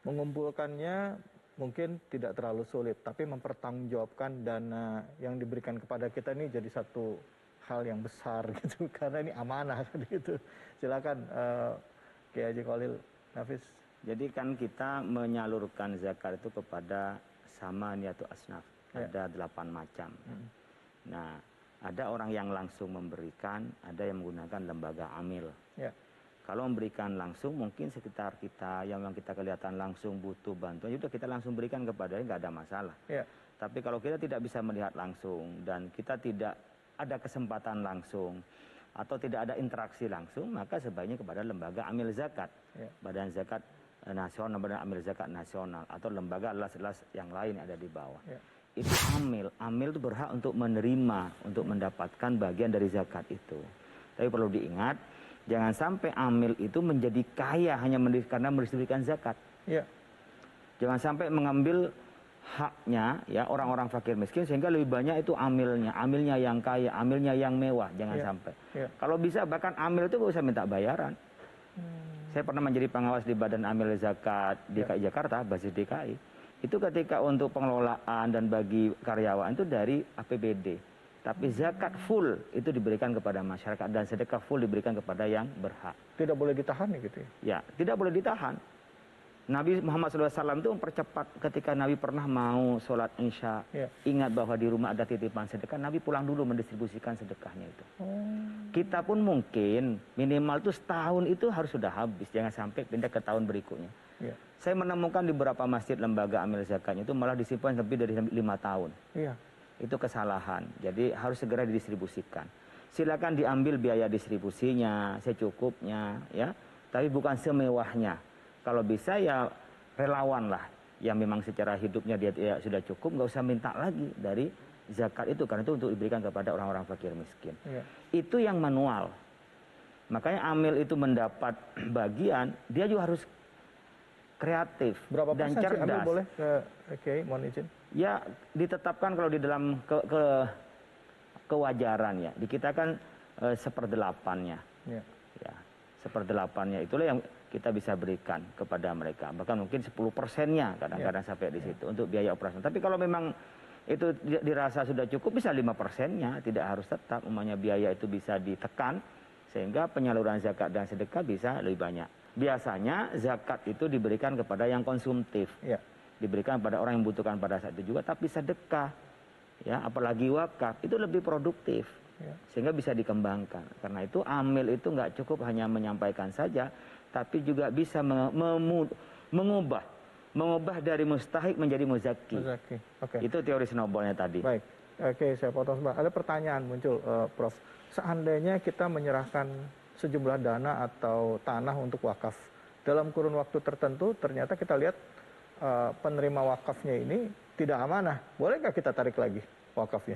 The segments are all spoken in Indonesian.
mengumpulkannya mungkin tidak terlalu sulit, tapi mempertanggungjawabkan dana yang diberikan kepada kita ini jadi satu hal yang besar gitu, karena ini amanah kan gitu. Silakan Kiai Haji Khalil Nafis. Jadi kan kita menyalurkan zakat itu kepada samaniyatu asnaf, ada 8 macam. Nah, ada orang yang langsung memberikan, ada yang menggunakan lembaga amil. Kalau memberikan langsung, mungkin sekitar kita yang kita kelihatan langsung butuh bantuan, sudah kita langsung berikan kepadanya, nggak ada masalah. Tapi kalau kita tidak bisa melihat langsung dan kita tidak ada kesempatan langsung atau tidak ada interaksi langsung, maka sebaiknya kepada lembaga amil zakat, Badan Zakat Nasional, Badan Amil Zakat Nasional, atau lembaga las-las yang lain yang ada di bawah. Itu amil itu berhak untuk menerima, untuk mendapatkan bagian dari zakat itu. Tapi perlu diingat, jangan sampai amil itu menjadi kaya hanya karena mendistribusikan zakat. Jangan sampai mengambil haknya ya orang-orang fakir miskin sehingga lebih banyak itu amilnya yang kaya, amilnya yang mewah. Jangan sampai. Kalau bisa bahkan amil itu gak usah minta bayaran. Saya pernah menjadi pengawas di Badan Amil Zakat DKI Jakarta, basis DKI. Itu ketika untuk pengelolaan dan bagi karyawan itu dari APBD. Tapi zakat full itu diberikan kepada masyarakat dan sedekah full diberikan kepada yang berhak. Tidak boleh ditahan gitu ya? Ya, tidak boleh ditahan. Nabi Muhammad SAW itu mempercepat ketika Nabi pernah mau sholat Isya. Ingat bahwa di rumah ada titipan sedekah, Nabi pulang dulu mendistribusikan sedekahnya itu. Kita pun mungkin minimal itu setahun itu harus sudah habis, jangan sampai pindah ke tahun berikutnya. Saya menemukan di beberapa masjid lembaga amil zakatnya itu malah disimpan lebih dari 5 tahun. Itu kesalahan, jadi harus segera didistribusikan. Silakan diambil biaya distribusinya secukupnya ya, tapi bukan semewahnya. Kalau bisa ya relawan lah yang memang secara hidupnya dia sudah cukup, nggak usah minta lagi dari zakat itu, karena itu untuk diberikan kepada orang-orang fakir miskin. Itu yang manual. Makanya amil itu mendapat bagian, dia juga harus kreatif. Berapa dan cerdas. Amil boleh Oke, mohon izin. Ya ditetapkan kalau di dalam kewajaran ya. Di kita kan 1/8-nya. Ya, 1/8-nya itulah yang kita bisa berikan kepada mereka. Bahkan mungkin 10%-nya kadang-kadang sampai di situ untuk biaya operasional. Tapi kalau memang itu dirasa sudah cukup, bisa 5%-nya, tidak harus tetap. Umumnya biaya itu bisa ditekan sehingga penyaluran zakat dan sedekah bisa lebih banyak. Biasanya zakat itu diberikan kepada yang konsumtif. Diberikan pada orang yang membutuhkan pada saat itu juga, tapi sedekah ya, apalagi wakaf itu lebih produktif. Sehingga bisa dikembangkan. Karena itu amil itu nggak cukup hanya menyampaikan saja, tapi juga bisa mengubah dari mustahik menjadi muzaki. Itu teori snowballnya tadi. Baik, saya potong sebentar. Ada pertanyaan muncul, Prof. Seandainya kita menyerahkan sejumlah dana atau tanah untuk wakaf dalam kurun waktu tertentu, ternyata kita lihat penerima wakafnya ini tidak amanah, boleh nggak kita tarik lagi wakafnya?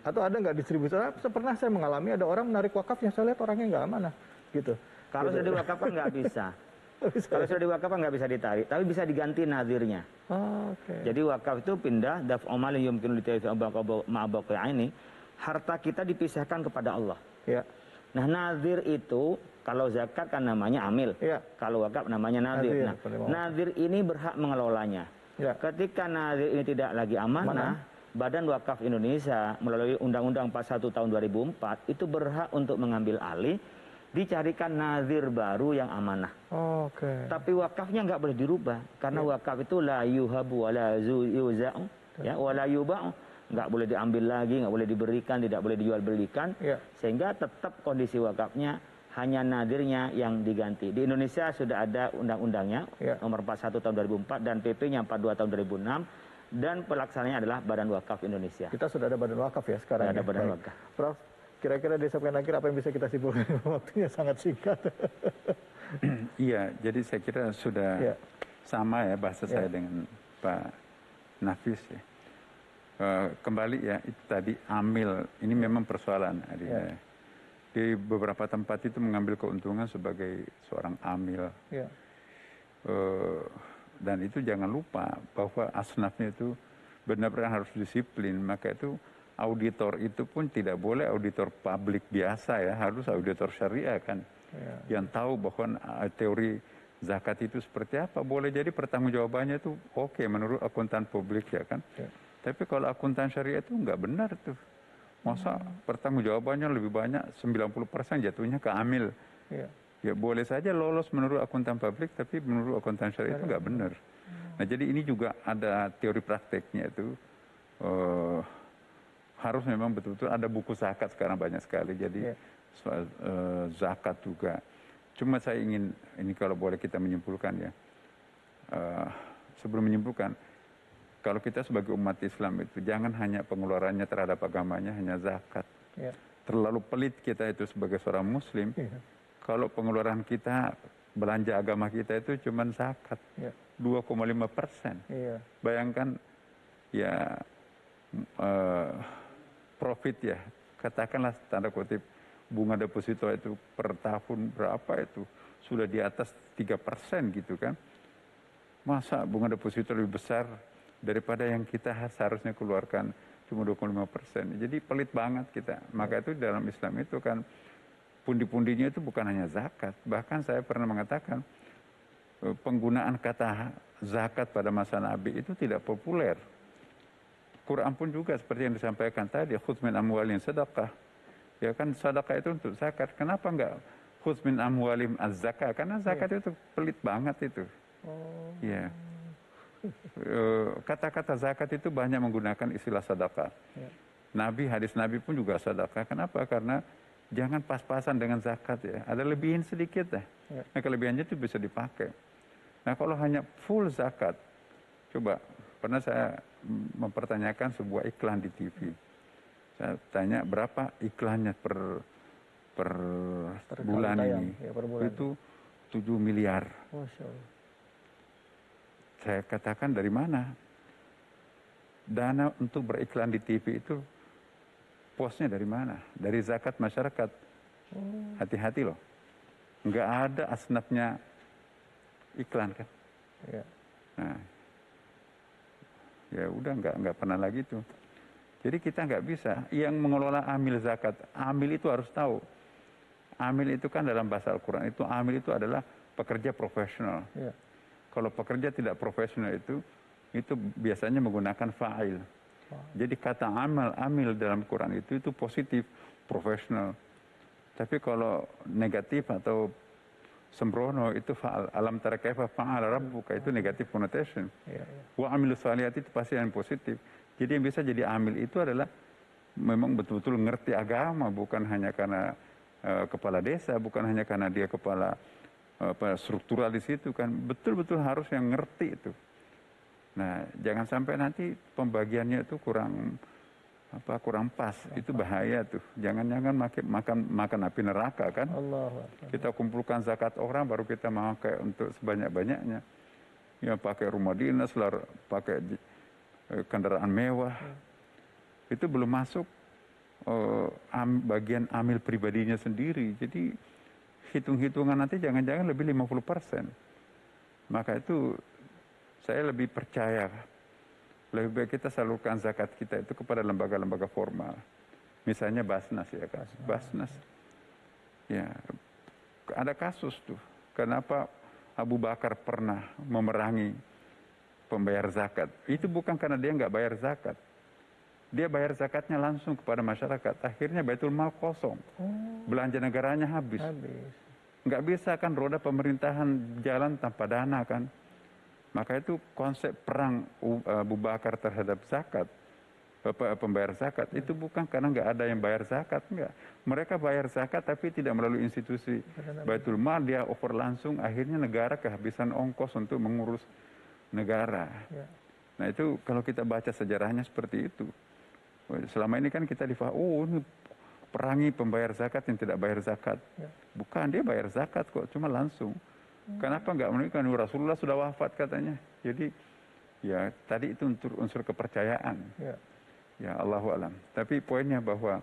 Atau ada nggak distribusi? Pernah saya mengalami ada orang menarik wakafnya, saya lihat orangnya nggak amanah, gitu. Kalau sudah diwakafkan nggak bisa. Kalau sudah diwakafkan nggak bisa ditarik, tapi bisa diganti nadirnya. Jadi wakaf itu pindah daf omal yumkin litayfi ma'abaqi ini, harta kita dipisahkan kepada Allah. Nah, nadir itu kalau zakat kan namanya amil. Kalau wakaf namanya nadir. Nah, nadir ini berhak mengelolanya. Ketika nadir ini tidak lagi amanah, Badan Wakaf Indonesia melalui Undang-Undang 41 tahun 2004 itu berhak untuk mengambil alih, dicarikan nazir baru yang amanah. Tapi wakafnya nggak boleh dirubah, karena wakaf itu la yuhabu wa la yuza'u ya wa la yuba'u, nggak boleh diambil lagi, nggak boleh diberikan, tidak boleh dijual belikan, sehingga tetap kondisi wakafnya hanya nadirnya yang diganti. Di Indonesia sudah ada undang-undangnya nomor 41 tahun 2004 dan PP-nya 42 tahun 2006. Dan pelaksananya adalah Badan Wakaf Indonesia. Kita sudah ada Badan Wakaf ya sekarang. Ada Badan Wakaf. Prof, kira-kira di segmen akhir apa yang bisa kita simpulkan? Waktunya sangat singkat. Iya, jadi saya kira sudah sama ya bahasa saya dengan Pak Nafis ya. Kembali ya, itu tadi amil, ini memang persoalan. Di beberapa tempat itu mengambil keuntungan sebagai seorang amil. Dan itu jangan lupa bahwa asnafnya itu benar-benar harus disiplin. Maka itu auditor itu pun tidak boleh auditor publik biasa ya, harus auditor syariah kan. Yang tahu bahwa teori zakat itu seperti apa. Boleh jadi pertanggungjawabannya itu oke menurut akuntan publik ya kan. Tapi kalau akuntan syariah itu nggak benar tuh. Masa pertanggungjawabannya lebih banyak 90% jatuhnya ke amil. Ya boleh saja lolos menurut akuntan publik, tapi menurut akuntan syariah itu nggak benar. Nah jadi ini juga ada teori prakteknya itu. Harus memang betul-betul ada buku zakat sekarang banyak sekali. Jadi soal zakat juga. Cuma saya ingin, ini kalau boleh kita menyimpulkan ya. Sebelum menyimpulkan, kalau kita sebagai umat Islam itu jangan hanya pengeluarannya terhadap agamanya hanya zakat. Terlalu pelit kita itu sebagai seorang muslim. Kalau pengeluaran kita, belanja agama kita itu cuma zakat. 2,5%. Bayangkan ya profit ya, katakanlah tanda kutip bunga deposito itu per tahun berapa itu sudah di atas 3% gitu kan. Masa bunga deposito lebih besar daripada yang kita seharusnya keluarkan cuma 2,5%. Jadi pelit banget kita. Maka itu dalam Islam itu kan pundi-pundinya itu bukan hanya zakat. Bahkan saya pernah mengatakan penggunaan kata zakat pada masa Nabi itu tidak populer. Quran pun juga seperti yang disampaikan tadi, khudz min amwalihim sedekah. Ya kan sedekah itu untuk zakat. Kenapa enggak khudz min amwalihim az-zakah? Karena zakat itu pelit banget itu. Ya. Kata-kata zakat itu banyak menggunakan istilah sedekah. Nabi, hadis Nabi pun juga sedekah. Kenapa? Karena jangan pas-pasan dengan zakat ya. Ada lebihin sedikit ya. Nah, kelebihannya itu bisa dipakai. Nah, kalau hanya full zakat, coba pernah saya mempertanyakan sebuah iklan di TV. Saya tanya berapa iklannya per bulan ini. Per bulan. Itu 7 miliar. Masya Allah. Saya katakan dari mana? Dana untuk beriklan di TV itu posnya dari mana? Dari zakat masyarakat. Hati-hati loh. Nggak ada asnafnya iklan kan. Nah, ya udah nggak pernah lagi tuh. Jadi kita nggak bisa. Yang mengelola amil zakat, amil itu harus tahu. Amil itu kan dalam bahasa Al-Quran itu amil itu adalah pekerja profesional. Kalau pekerja tidak profesional itu biasanya menggunakan fa'il. Jadi kata amil dalam Quran itu positif, profesional. Tapi kalau negatif atau sembrono itu fa'al. Alam tara kaifa fa'ala rabbuka itu negatif connotation. Wa amilus shalihat itu pasti yang positif. Jadi yang bisa jadi amil itu adalah memang betul-betul ngerti agama, bukan hanya karena kepala desa, bukan hanya karena dia kepala struktural di situ kan. Betul-betul harus yang ngerti itu. Nah, jangan sampai nanti pembagiannya itu kurang pas, itu bahaya tuh. Jangan-jangan makan api neraka kan. Kita kumpulkan zakat orang baru kita memakai untuk sebanyak-banyaknya. Ya pakai rumah dinas, pakai kendaraan mewah. Itu belum masuk bagian amil pribadinya sendiri. Jadi hitung-hitungan nanti jangan-jangan lebih 50%. Maka itu saya lebih percaya. Lebih baik kita salurkan zakat kita itu kepada lembaga-lembaga formal. Misalnya Basnas ya kan. Basnas. Ya, ada kasus tuh. Kenapa Abu Bakar pernah memerangi pembayar zakat? Itu bukan karena dia nggak bayar zakat. Dia bayar zakatnya langsung kepada masyarakat. Akhirnya Baitul Mal kosong. Belanja negaranya habis. Nggak bisa kan roda pemerintahan jalan tanpa dana kan. Maka itu konsep perang Abu Bakar terhadap zakat, pembayar zakat, itu bukan karena nggak ada yang bayar zakat, enggak. Mereka bayar zakat tapi tidak melalui institusi Baitul Mal, dia over langsung, akhirnya negara kehabisan ongkos untuk mengurus negara. Nah itu kalau kita baca sejarahnya seperti itu. Selama ini kan kita ini perangi pembayar zakat yang tidak bayar zakat. Bukan, dia bayar zakat kok, cuma langsung. Kenapa enggak menikah? Rasulullah sudah wafat katanya. Jadi ya tadi itu unsur kepercayaan. Ya Allahu alam. Tapi poinnya bahwa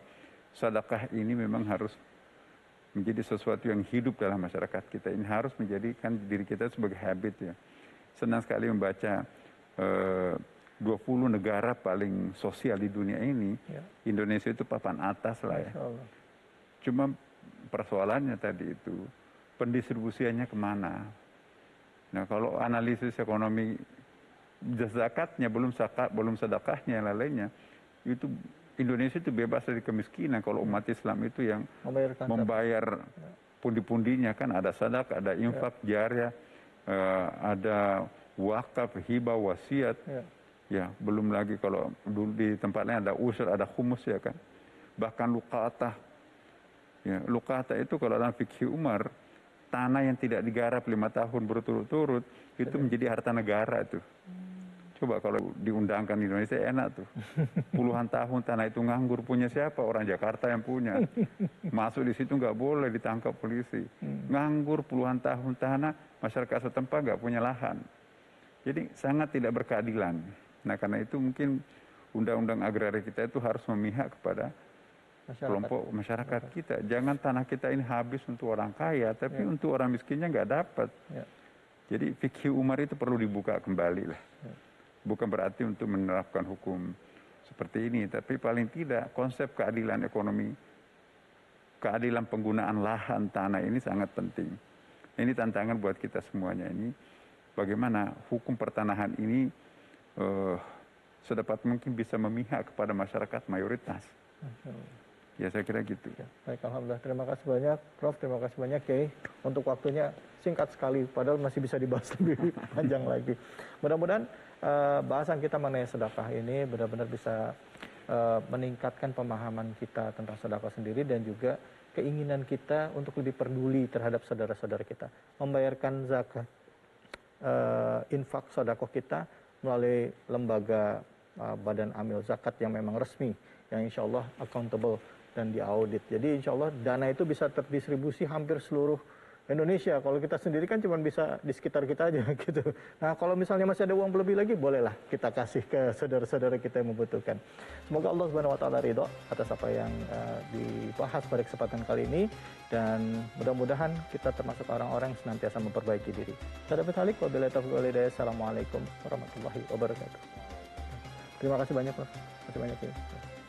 sedekah ini memang harus menjadi sesuatu yang hidup dalam masyarakat kita. Ini harus menjadikan diri kita sebagai habit ya. Senang sekali membaca 20 negara paling sosial di dunia ini. Indonesia itu papan atas lah ya. Cuma persoalannya tadi itu pendistribusiannya kemana? Nah, kalau analisis ekonomi zakatnya belum sedekahnya yang lainnya, itu Indonesia itu bebas dari kemiskinan kalau umat Islam itu yang membayar pundi-pundinya, kan ada sedekah, ada infak jariah, ada wakaf, hibah, wasiat. Ya, belum lagi kalau dulu di tempat lain ada usur, ada humus ya kan. Bahkan lukatah. Ya, lukatah itu kalau dalam fikih Umar, tanah yang tidak digarap 5 tahun berturut-turut itu menjadi harta negara itu. Coba kalau diundangkan di Indonesia enak tuh. Puluhan tahun tanah itu nganggur, punya siapa? Orang Jakarta yang punya. Masuk di situ nggak boleh, ditangkap polisi. Nganggur puluhan tahun tanah, masyarakat setempat nggak punya lahan. Jadi sangat tidak berkeadilan. Nah, karena itu mungkin undang-undang agraria kita itu harus memihak kepada kelompok masyarakat kita. Jangan tanah kita ini habis untuk orang kaya, tapi untuk orang miskinnya nggak dapat. Jadi fikih Umar itu perlu dibuka kembali lah. Bukan berarti untuk menerapkan hukum seperti ini, tapi paling tidak konsep keadilan ekonomi, keadilan penggunaan lahan tanah ini sangat penting. Ini tantangan buat kita semuanya ini, bagaimana hukum pertanahan ini sedapat mungkin bisa memihak kepada masyarakat mayoritas. Ya, saya kira gitu. Ya, baik, alhamdulillah. Terima kasih banyak, Prof. Terima kasih banyak, Kiai, untuk waktunya singkat sekali, padahal masih bisa dibahas lebih panjang lagi. Mudah-mudahan bahasan kita mengenai sedekah ini benar-benar bisa meningkatkan pemahaman kita tentang sedekah sendiri dan juga keinginan kita untuk lebih peduli terhadap saudara-saudara kita. Membayarkan zakat, infak sedekah kita melalui lembaga badan amil zakat yang memang resmi, yang insya Allah accountable dan diaudit. Jadi insya Allah dana itu bisa terdistribusi hampir seluruh Indonesia. Kalau kita sendiri kan cuma bisa di sekitar kita aja gitu. Nah, kalau misalnya masih ada uang lebih lagi, bolehlah kita kasih ke saudara-saudara kita yang membutuhkan. Semoga Allah Subhanahu wa taala ridho atas apa yang dibahas pada kesempatan kali ini, dan mudah-mudahan kita termasuk orang-orang yang senantiasa memperbaiki diri. Saya David Halik, wabillahi taufiq wal hidayah. Assalamualaikum warahmatullahi wabarakatuh. Terima kasih banyak, Prof. Terima kasih banyak, ya.